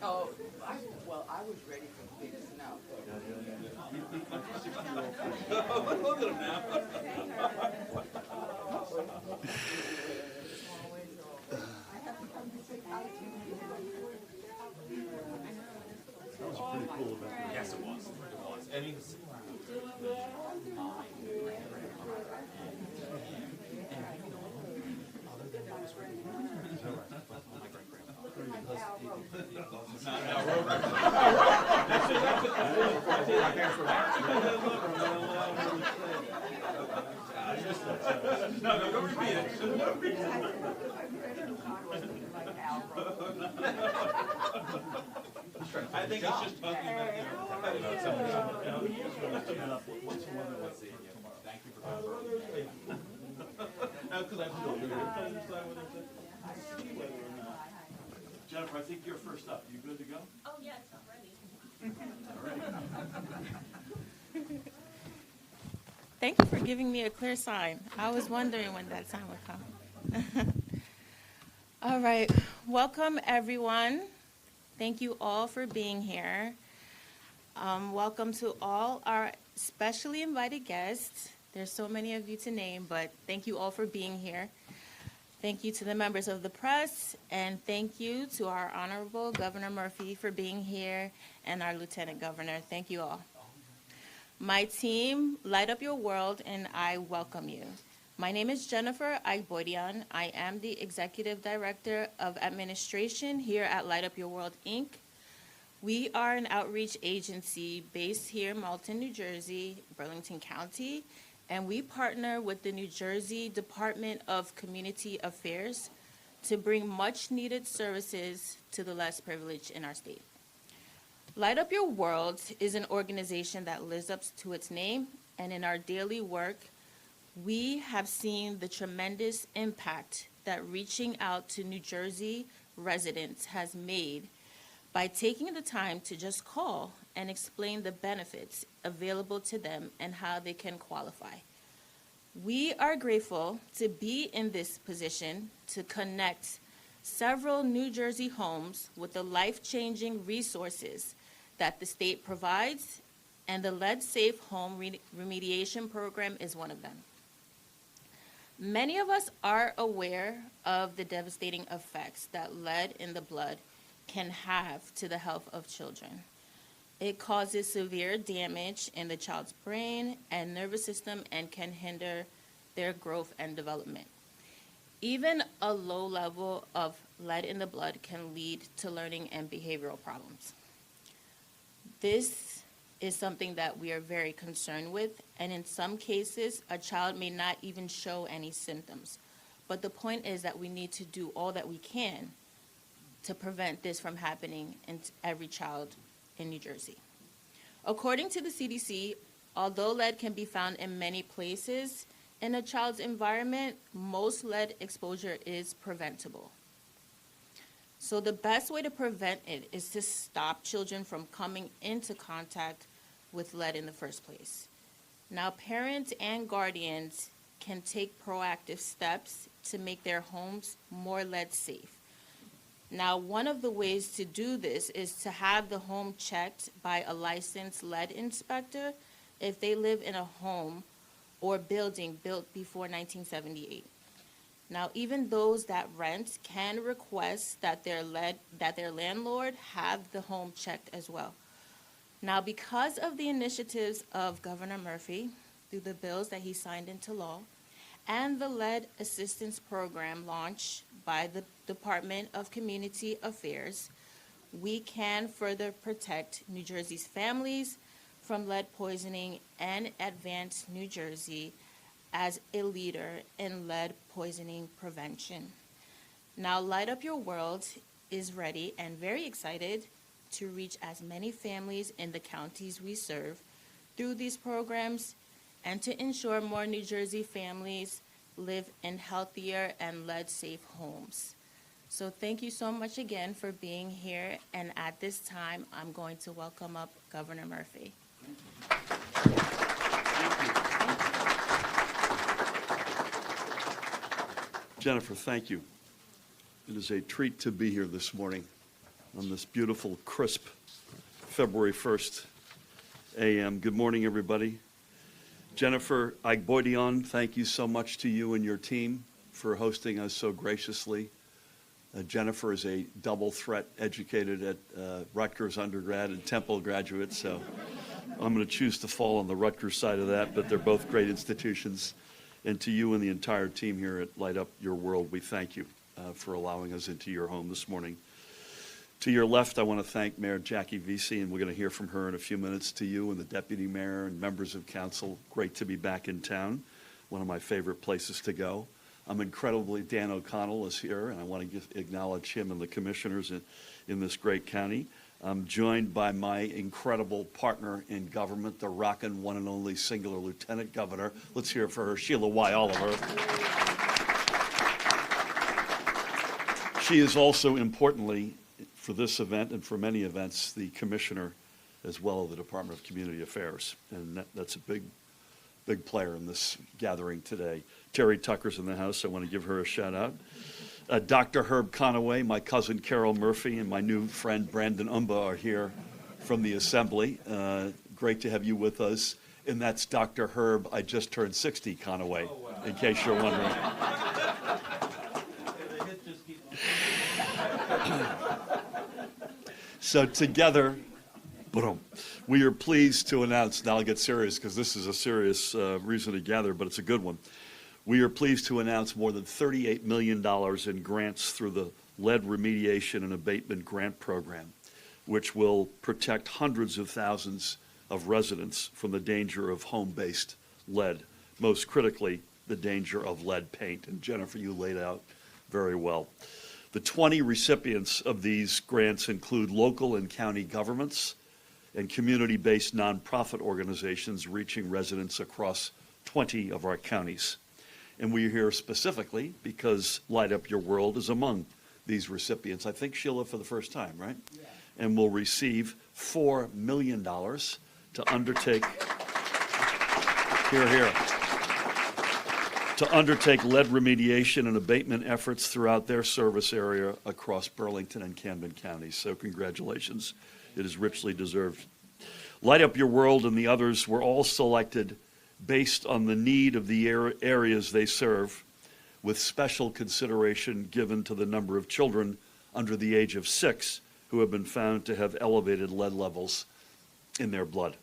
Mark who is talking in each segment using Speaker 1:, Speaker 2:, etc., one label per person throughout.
Speaker 1: Oh, well, I was ready for big snow.
Speaker 2: Look at him now.
Speaker 3: That was a pretty cool event.
Speaker 2: Yes, it was. It was. And he was. No, don't repeat it. Don't repeat it. I think he's just talking about,
Speaker 3: What's the weather like tomorrow?
Speaker 2: Thank you for coming.
Speaker 3: No, because I feel good. Jennifer, I think you're first up. You good to go?
Speaker 4: Oh, yes, I'm ready.
Speaker 3: All right.
Speaker 4: Thank you for giving me a clear sign. I was wondering when that time would come. All right, welcome everyone. Thank you all for being here. Welcome to all our specially invited guests. There's so many of you to name, but thank you all for being here. Thank you to the members of the press, and thank you to our Honorable Governor Murphy for being here, and our Lieutenant Governor. Thank you all. My team, Light Up Your World, and I welcome you. My name is Jennifer Aigboedian. I am the Executive Director of Administration here at Light Up Your World, Inc. We are an outreach agency based here in Malton, New Jersey, Burlington County, and we partner with the New Jersey Department of Community Affairs to bring much-needed services to the less privileged in our state. Light Up Your World is an organization that lives up to its name, and in our daily work, we have seen the tremendous impact that reaching out to New Jersey residents has made by taking the time to just call and explain the benefits available to them and how they can qualify. We are grateful to be in this position to connect several New Jersey homes with the life-changing resources that the state provides, and the Lead Safe Home Remediation Program is one of them. Many of us are aware of the devastating effects that lead in the blood can have to the health of children. It causes severe damage in the child's brain and nervous system and can hinder their growth and development. Even a low level of lead in the blood can lead to learning and behavioral problems. This is something that we are very concerned with, and in some cases, a child may not even show any symptoms. But the point is that we need to do all that we can to prevent this from happening in every child in New Jersey. According to the CDC, although lead can be found in many places in a child's environment, most lead exposure is preventable. So the best way to prevent it is to stop children from coming into contact with lead in the first place. Now, parents and guardians can take proactive steps to make their homes more lead safe. Now, one of the ways to do this is to have the home checked by a licensed lead inspector if they live in a home or building built before 1978. Now, even those that rent can request that their landlord have the home checked as well. Now, because of the initiatives of Governor Murphy through the bills that he signed into law and the lead assistance program launched by the Department of Community Affairs, we can further protect New Jersey's families from lead poisoning and advance New Jersey as a leader in lead poisoning prevention. Now, Light Up Your World is ready and very excited to reach as many families in the counties we serve through these programs and to ensure more New Jersey families live in healthier and lead-safe homes. So thank you so much again for being here, and at this time, I'm going to welcome up Governor Murphy.
Speaker 3: Jennifer, thank you. It is a treat to be here this morning. on this beautiful, crisp February 1st a.m. Good morning, everybody. Jennifer Agboidion, thank you so much to you and your team for hosting us so graciously. Jennifer is a double threat educated at Rutgers undergrad and Temple graduate, so I'm going to choose to fall on the Rutgers side of that, but they're both great institutions. And to you and the entire team here at Light Up Your World, we thank you for allowing us into your home this morning. To your left, I want to thank Mayor Jackie Vesey, and we're going to hear from her in a few minutes. To you and the Deputy Mayor and members of council, great to be back in town, one of my favorite places to go. I'm incredibly, Dan O'Connell is here, and I want to acknowledge him and the commissioners in this great county. I'm joined by my incredible partner in government, the rockin' one and only singular Lieutenant Governor. Let's hear it for her, Sheila Y. Oliver. She is also, importantly, for this event and for many events, the Commissioner as well of the Department of Community Affairs. And that's a big player in this gathering today. Terry Tucker's in the house. I want to give her a shout out. Dr. Herb Conaway, my cousin Carol Murphy, and my new friend Brandon Umba are here from the Assembly. Great to have you with us. And that's Dr. Herb, I just turned 60, Conaway, in case you're wondering. So together, we are pleased to announce, now I'll get serious because this is a serious reason to gather, but it's a good one. We are pleased to announce more than $38 million in grants through the Lead Remediation and Abatement Grant Program, which will protect hundreds of thousands of residents from the danger of home-based lead, most critically, the danger of lead paint. And Jennifer, you laid out very well. The 20 recipients of these grants include local and county governments and community-based nonprofit organizations reaching residents across 20 of our counties. And we're here specifically because Light Up Your World is among these recipients. I think, Sheila, for the first time, right? Yeah. And will receive $4 million to undertake, to undertake lead remediation and abatement efforts throughout their service area across Burlington and Camden counties. So congratulations. It is richly deserved. Light Up Your World and the others were all selected based on the need of the areas they serve, with special consideration given to the number of children under the age of 6 who have been found to have elevated lead levels in their blood.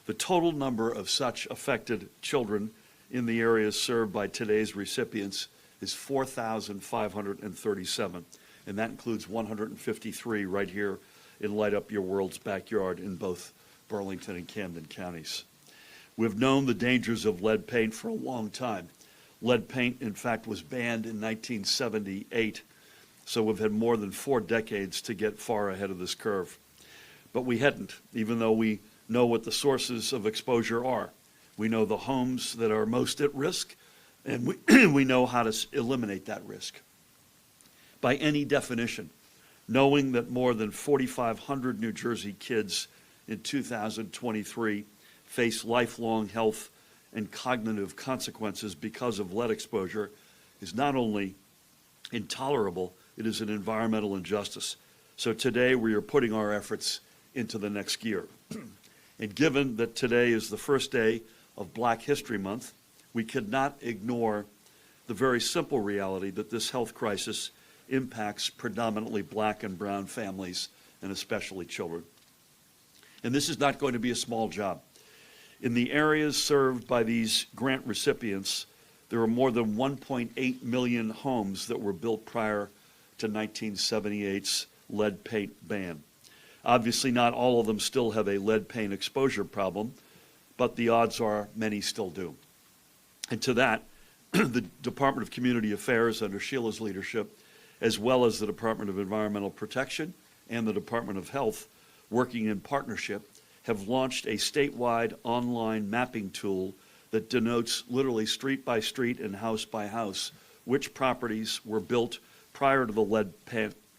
Speaker 3: The total number of such affected children in the areas served by today's recipients is 4,537, and that includes 153 right here in Light Up Your World's backyard in both Burlington and Camden counties. We've known the dangers of lead paint for a long time. Lead paint, in fact, was banned in 1978, so we've had more than 4 decades to get far ahead of this curve. But we hadn't, even though we know what the sources of exposure are. We know the homes that are most at risk, and we know how to eliminate that risk. By any definition, knowing that more than 4,500 New Jersey kids in 2023 face lifelong health and cognitive consequences because of lead exposure is not only intolerable, it is an environmental injustice. So today we are putting our efforts into the next gear. And given that today is the first day of Black History Month, we could not ignore the very simple reality that this health crisis impacts predominantly Black and brown families, and especially children. And this is not going to be a small job. In the areas served by these grant recipients, there are more than 1.8 million homes that were built prior to 1978's lead paint ban. Obviously, not all of them still have a lead paint exposure problem, but the odds are many still do. And to that, the Department of Community Affairs under Sheila's leadership, as well as the Department of Environmental Protection and the Department of Health, working in partnership, have launched a statewide online mapping tool that denotes literally street by street and house by house which properties were built prior to the lead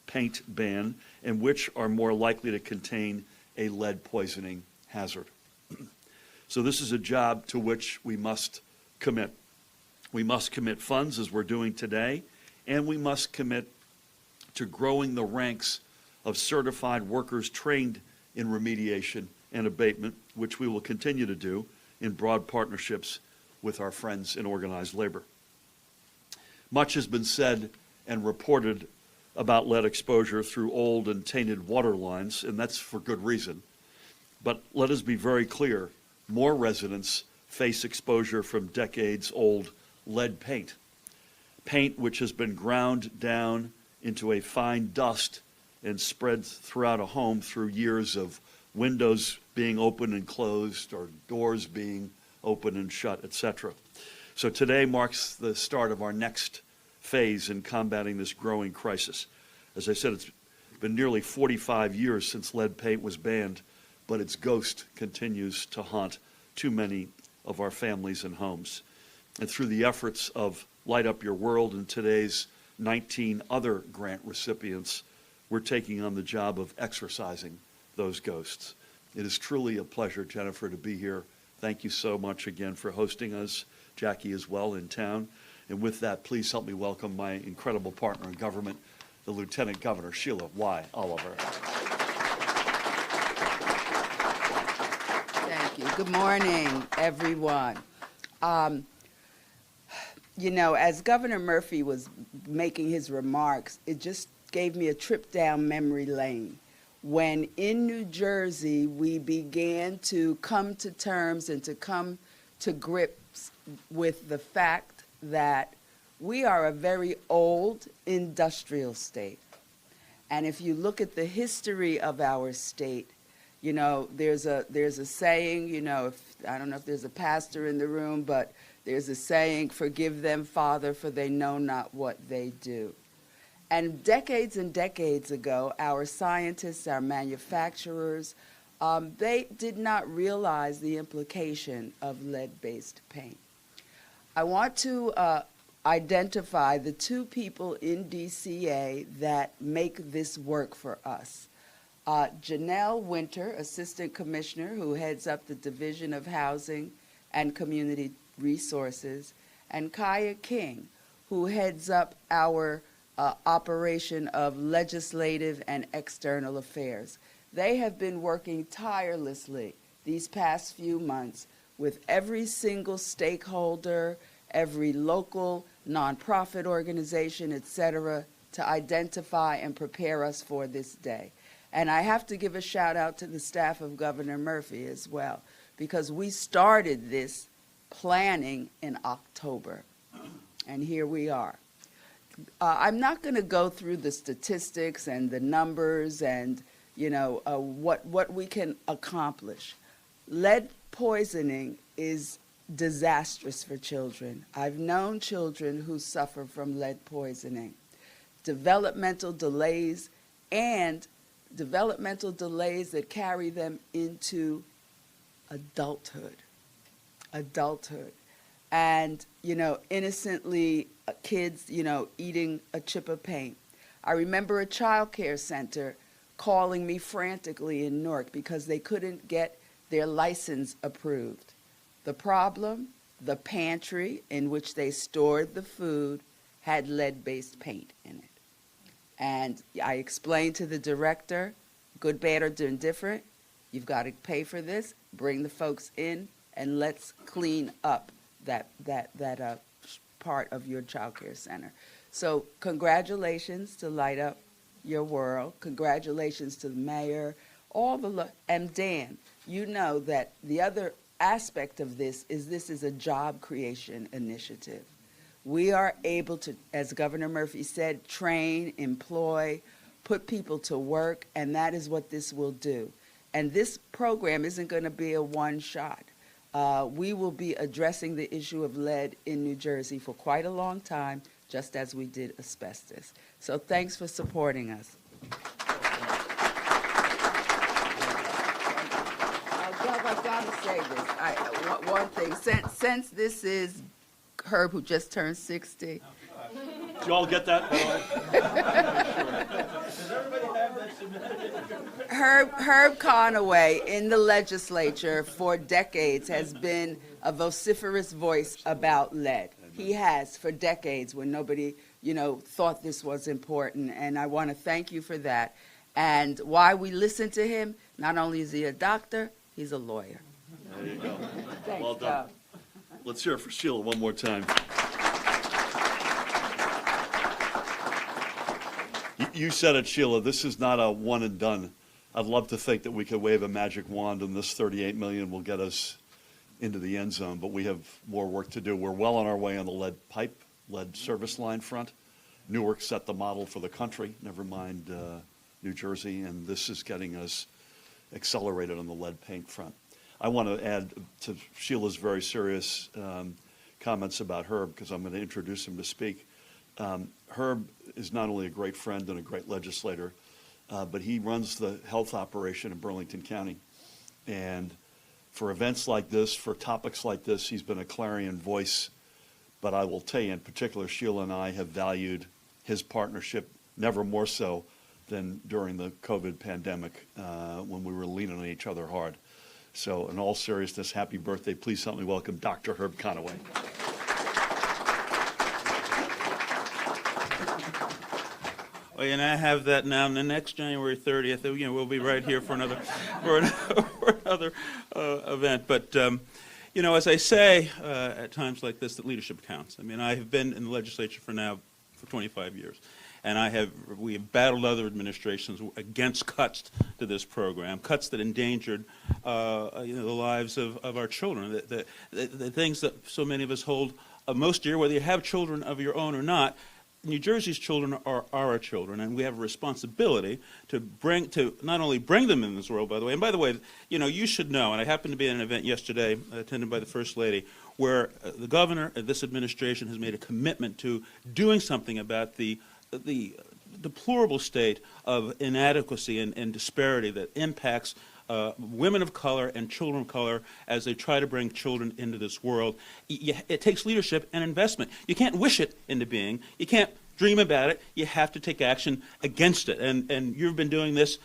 Speaker 3: paint ban and which are more likely to contain a lead poisoning hazard. So this is a job to which we must commit. We must commit funds, as we're doing today, and we must commit to growing the ranks of certified workers trained in remediation and abatement, which we will continue to do in broad partnerships with our friends in organized labor. Much has been said and reported about lead exposure through old and tainted water lines, and that's for good reason. But let us be very clear, more residents face exposure from decades-old lead paint. Paint which has been ground down into a fine dust and spread throughout a home through years of windows being open and closed or doors being open and shut, etc. So today marks the start of our next phase in combating this growing crisis. As I said, it's been nearly 45 years since lead paint was banned, but its ghost continues to haunt too many of our families and homes. And through the efforts of Light Up Your World and today's 19 other grant recipients, we're taking on the job of exorcising those ghosts. It is truly a pleasure, Jennifer, to be here. Thank you so much again for hosting us. Jackie as well in town. And with that, please help me welcome my incredible partner in government, the Lieutenant Governor, Sheila Y. Oliver.
Speaker 1: Thank you. Good morning, everyone. You know, as Governor Murphy was making his remarks, it just gave me a trip down memory lane. When in New Jersey, we began to come to terms and to come to grips with the fact that we are a very old industrial state. And if you look at the history of our state, you know, there's a saying, you know, I don't know if there's a pastor in the room, but there's a saying, forgive them, Father, for they know not what they do. And decades ago, our scientists, our manufacturers, they did not realize the implication of lead-based paint. I want to identify the two people in DCA that make this work for us. Janelle Winter, Assistant Commissioner, who heads up the Division of Housing and Community Resources, and Kaya King, who heads up our operation of legislative and external affairs. They have been working tirelessly these past few months with every single stakeholder, every local nonprofit organization, et cetera, to identify and prepare us for this day. And I have to give a shout out to the staff of Governor Murphy as well, because we started this planning in October, and here we are. I'm not going to go through the statistics and the numbers and, you know, what we can accomplish. Lead poisoning is disastrous for children. I've known children who suffer from lead poisoning. Developmental delays and developmental delays that carry them into adulthood. And, you know, innocently kids, you know, eating a chip of paint. I remember a child care center calling me frantically in Newark because they couldn't get their license approved. The problem, the pantry in which they stored the food had lead-based paint in it. And I explained to the director, good, bad, or indifferent, you've got to pay for this, bring the folks in, and let's clean up that part of your child care center. So congratulations to Light Up Your World. Congratulations to the mayor, and Dan, you know that the other aspect of this is a job creation initiative. We are able to, as Governor Murphy said, train, employ, put people to work, and that is what this will do. And this program isn't going to be a one-shot. We will be addressing the issue of lead in New Jersey for quite a long time, just as we did asbestos. So thanks for supporting us. I've got to say this. One thing, since this is Herb, who just turned 60.
Speaker 3: Did you all get that?
Speaker 1: Herb Conaway in the legislature for decades has been a vociferous voice about lead. He has for decades when nobody, you know, thought this was important, and I want to thank you for that. And why we listen to him, not only is he a doctor, he's a lawyer.
Speaker 3: There you go.
Speaker 1: Thanks,
Speaker 3: Well done.
Speaker 1: Gov.
Speaker 3: Let's hear it for Sheila one more time. You said it, Sheila, this is not a one and done. I'd love to think that we could wave a magic wand and this $38 million will get us into the end zone, but we have more work to do. We're well on our way on the lead service line front. Newark set the model for the country, never mind New Jersey, and this is getting us accelerated on the lead paint front. I want to add to Sheila's very serious comments about Herb, because I'm going to introduce him to speak. Herb is not only a great friend and a great legislator, but he runs the health operation in Burlington County. And for events like this, for topics like this, he's been a clarion voice. But I will tell you, in particular, Sheila and I have valued his partnership never more so than during the COVID pandemic when we were leaning on each other hard. So in all seriousness, happy birthday. Please help me welcome Dr. Herb Conaway.
Speaker 2: Well, and I have that now. And the next January 30th, we'll be right here for another event. But as I say at times like this, that leadership counts. I mean, I have been in the legislature for 25 years, and we have battled other administrations against cuts to this program, cuts that endangered the lives of our children, the things that so many of us hold most dear, whether you have children of your own or not. New Jersey's children are our children, and we have a responsibility to not only bring them in this world, by the way, and by the way, you should know, and I happened to be at an event yesterday attended by the First Lady, where the governor of this administration has made a commitment to doing something about the deplorable state of inadequacy and disparity that impacts women of color and children of color as they try to bring children into this world. It takes leadership and investment. You can't wish it into being. You can't dream about it. You have to take action against it. And you've been doing this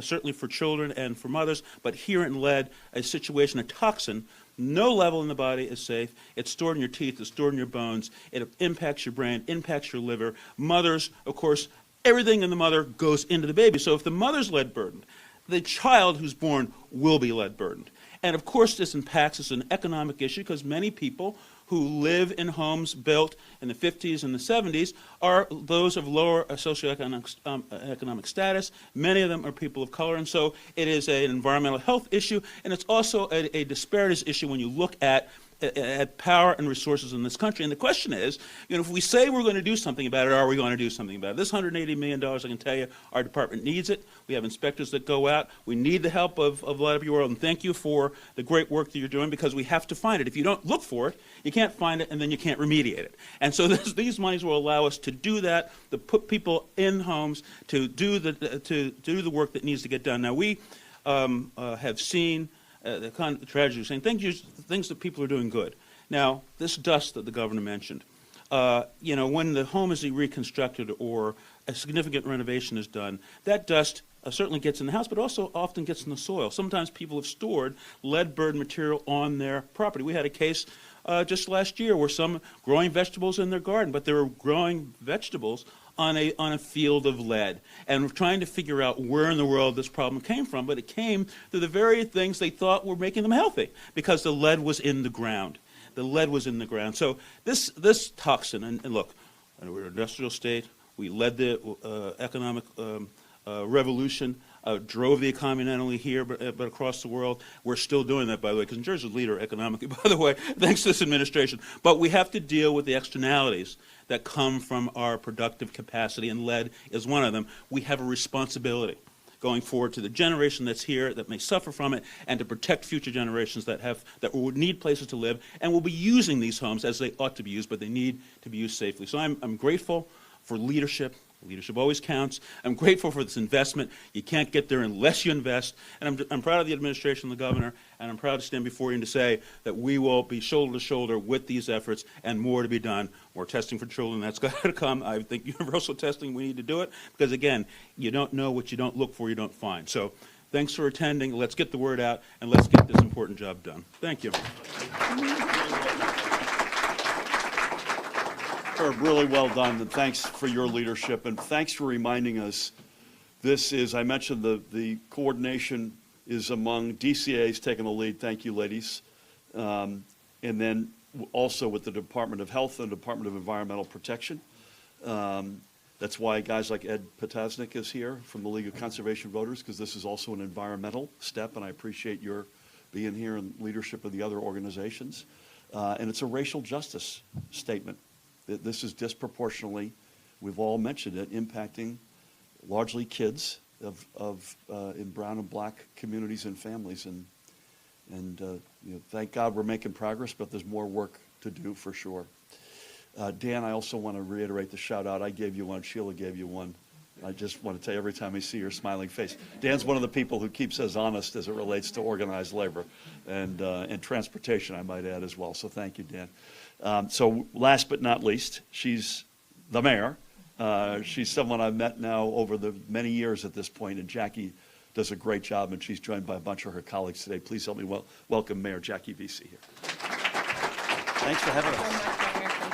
Speaker 2: certainly for children and for mothers, but here in lead, a situation, a toxin, no level in the body is safe. It's stored in your teeth. It's stored in your bones. It impacts your brain, impacts your liver. Mothers, of course, everything in the mother goes into the baby. So if the mother's lead burdened, the child who's born will be lead burdened. And of course this impacts us an economic issue because many people who live in homes built in the 50s and the 70s are those of lower socioeconomic status. Many of them are people of color, and so it is an environmental health issue, and it's also a disparities issue when you look at power and resources in this country. And the question is, if we say we're going to do something about it, are we going to do something about it? This $180 million, I can tell you, our department needs it. We have inspectors that go out. We need the help of Light Up Your World, and thank you for the great work that you're doing because we have to find it. If you don't look for it, you can't find it, and then you can't remediate it. And so these monies will allow us to do that, to put people in homes, to do the work that needs to get done. Now, we have seen the kind of tragedy, saying things that people are doing good. Now, this dust that the governor mentioned, when the home is reconstructed or a significant renovation is done, that dust certainly gets in the house, but also often gets in the soil. Sometimes people have stored lead-burdened material on their property. We had a case just last year where some growing vegetables in their garden, but they were growing vegetables on a field of lead. And we're trying to figure out where in the world this problem came from, but it came through the very things they thought were making them healthy, because the lead was in the ground. The lead was in the ground. So this toxin, and look, we're an industrial state, we led the economic revolution, drove the economy not only here but across the world. We're still doing that, by the way, because New Jersey is a leader economically, by the way, thanks to this administration. But we have to deal with the externalities that come from our productive capacity, and lead is one of them. We have a responsibility going forward to the generation that's here that may suffer from it, and to protect future generations that will need places to live and will be using these homes as they ought to be used, but they need to be used safely. So I'm grateful for leadership. Leadership always counts. I'm grateful for this investment. You can't get there unless you invest. And I'm proud of the administration and the governor, and I'm proud to stand before you and to say that we will be shoulder to shoulder with these efforts, and more to be done. More testing for children, that's got to come. I think universal testing, we need to do it, because again, you don't know what you don't look for, you don't find. So thanks for attending. Let's get the word out, and let's get this important job done. Thank you. Herb,
Speaker 3: really well done, and thanks for your leadership, and thanks for reminding us This is, I mentioned the coordination is among DCA's taking the lead. Thank you, ladies. And then also with the Department of Health and Department of Environmental Protection. That's why guys like Ed Potasnik is here from the League of Conservation Voters, because this is also an environmental step, and I appreciate your being here and leadership of the other organizations. And it's a racial justice statement. This is disproportionately, we've all mentioned it, impacting largely kids in brown and black communities and families. And thank God we're making progress, but there's more work to do for sure. Dan, I also want to reiterate the shout out. I gave you one, Sheila gave you one. I just want to tell you every time I see your smiling face. Dan's one of the people who keeps us honest as it relates to organized labor and transportation, I might add as well. So thank you, Dan. So last but not least, she's the mayor. She's someone I've met now over the many years at this point, and Jackie does a great job, and she's joined by a bunch of her colleagues today. Please help me welcome Mayor Jackie Vesey here. Thanks for having us.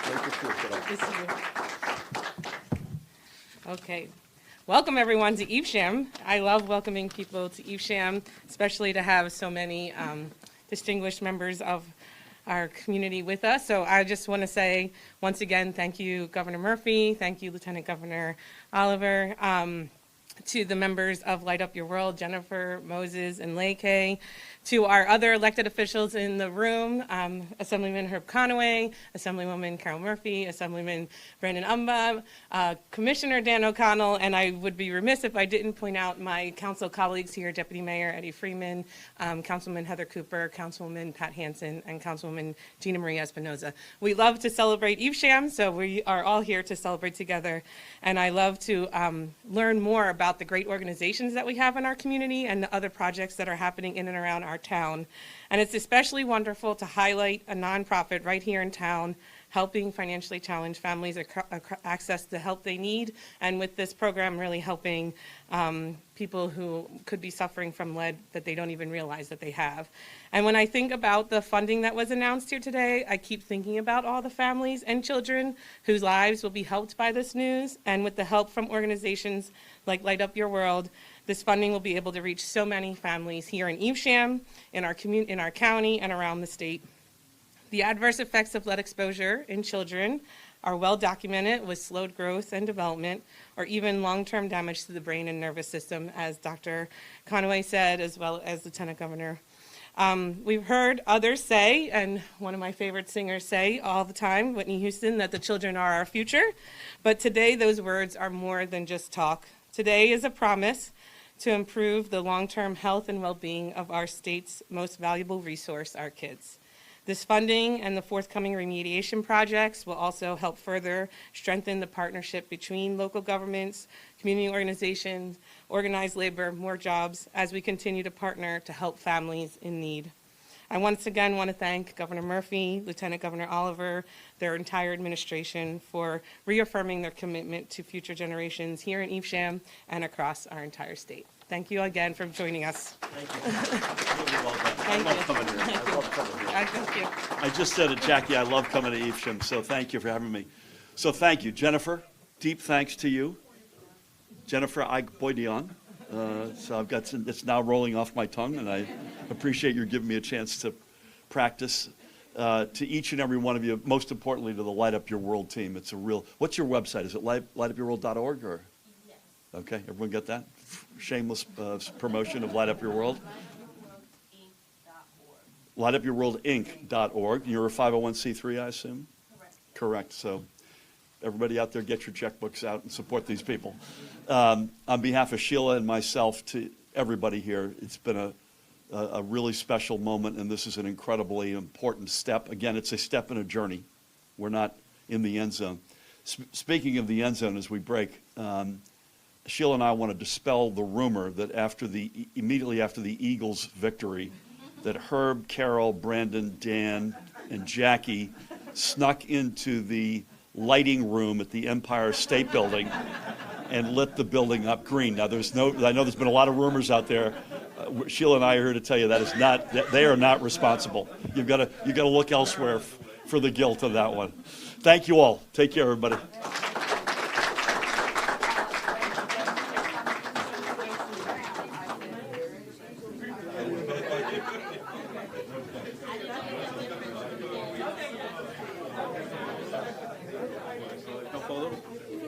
Speaker 5: Good to see you. Okay. Welcome, everyone, to Evesham. I love welcoming people to Evesham, especially to have so many distinguished members of our community with us. So I just want to say, once again, thank you, Governor Murphy. Thank you, Lieutenant Governor Oliver. To the members of Light Up Your World, Jennifer, Moses, and Leke, to our other elected officials in the room, Assemblyman Herb Conaway, Assemblywoman Carol Murphy, Assemblyman Brandon Umba, Commissioner Dan O'Connell, and I would be remiss if I didn't point out my council colleagues here, Deputy Mayor Eddie Freeman, Councilman Heather Cooper, Councilwoman Pat Hansen, and Councilwoman Gina Marie Espinoza. We love to celebrate Evesham, so we are all here to celebrate together, and I love to learn more about the great organizations that we have in our community and the other projects that are happening in and around our town. And it's especially wonderful to highlight a nonprofit right here in town helping financially challenged families access the help they need, and with this program really helping people who could be suffering from lead that they don't even realize that they have. And when I think about the funding that was announced here today, I keep thinking about all the families and children whose lives will be helped by this news, and with the help from organizations like Light Up Your World, this funding will be able to reach so many families here in Evesham, in our county, and around the state. The adverse effects of lead exposure in children are well documented with slowed growth and development, or even long-term damage to the brain and nervous system, as Dr. Conaway said, as well as Lieutenant Governor. We've heard others say, and one of my favorite singers say all the time, Whitney Houston, that the children are our future. But today those words are more than just talk. Today is a promise to improve the long-term health and well-being of our state's most valuable resource, our kids. This funding and the forthcoming remediation projects will also help further strengthen the partnership between local governments, community organizations, organized labor, more jobs, as we continue to partner to help families in need. I once again want to thank Governor Murphy, Lieutenant Governor Oliver, their entire administration for reaffirming their commitment to future generations here in Evesham and across our entire state. Thank you again for joining us.
Speaker 3: Thank you. Really well done. I love coming here. I love coming here.
Speaker 5: Thank you.
Speaker 3: I just said it, Jackie, I love coming to Evesham, so thank you for having me. So thank you. Jennifer, deep thanks to you. Jennifer Boydion. So I've got some, it's now rolling off my tongue, and I appreciate you giving me a chance to practice. To each and every one of you, most importantly to the Light Up Your World team. It's a real, what's your website? Is it lightupyourworld.org or? Yes. Okay, everyone get that? Shameless promotion of Light Up Your World. lightupyourworldinc.org. You're a 501c3, I assume? Correct. Correct. So everybody out there, get your checkbooks out and support these people. On behalf of Sheila and myself, to everybody here, it's been a really special moment, and this is an incredibly important step. Again, it's a step in a journey. We're not in the end zone. Speaking of the end zone, as we break, Sheila and I want to dispel the rumor that immediately after the Eagles' victory, that Herb, Carol, Brandon, Dan, and Jackie snuck into the lighting room at the Empire State Building and lit the building up green. Now, I know there's been a lot of rumors out there. Sheila and I are here to tell you that is not, they are not responsible. You've got to look elsewhere for the guilt of that one. Thank you all. Take care, everybody.